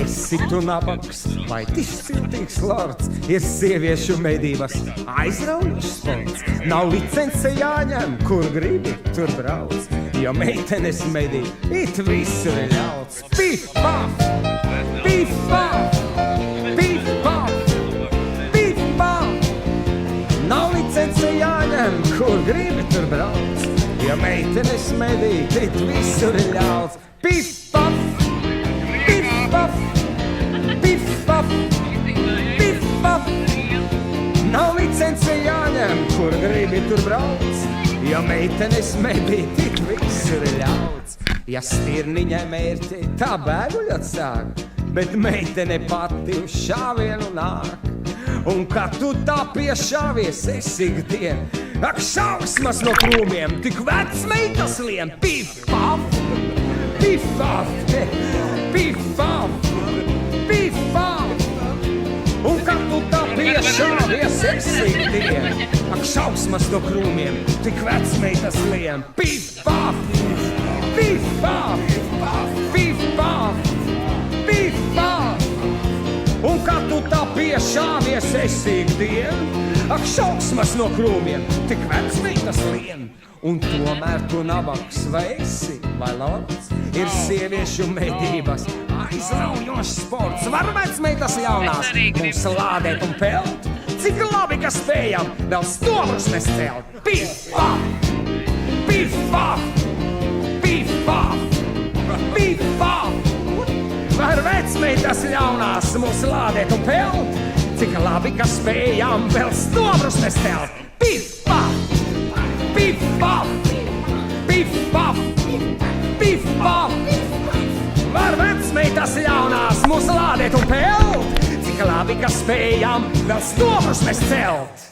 Esi tu nabaks vai izciltīgs lords, ir sieviešu medības aizraujošs sports. Nav licence jāņem, kur gribi, tur brauc, jo meitenes medī, it visur ir ļauts. Pif, paf, pif, paf, pif, paf, pif, paf. Nav licence jāņem, kur gribi, tur brauc, jo meitenes medī, it visur ir ļauts. Pif, paf, pif, paf, pif, paf, pif, paf. Nav licence jāņem, kur gribi, tur brauc, jo meitenes medī, it visur ir ļauts. Ja stirniņai mērķi, tā bēguļot sāk, bet meitene pati uz šāvienu nāk. Un kad tu tā piešāvies, esi ikdien, ak šausmas no krūmiem, tik vecs meitas lien. Pif, paf, pif, paf, pif, paf, pif, paf. Un kad tu tā piešāvies, esi ikdien, ak šausmas no krūmiem, tik vecs meitas lien. Pif, paf, pif, paf, pif, paf, pif, paf. Un kad tu tā piešāvies, esi ikdien, ak šausmas no krūmiem, tik vecs meitas lien. Un tomēr tu nabaks vai esi, vai lords, ir sieviešu medības aizraujošs sports. Var vecmeitas jaunās mums lādēt un pelt, cik labi, ka spējam vēl stobrus mēs celt. Pif, paf, pif, paf, pif, paf, pif, paf. Var vecmeitas jaunās mums lādēt un pelt, cik labi, ka spējam vēl stobrus mēs celt. Pif, paf, pif, paf, pif, paf, pif, paf. Var vecmeitas jaunās mūs lādēt un pelt, cik labi, ka spējam vēl stobrus mēs celt.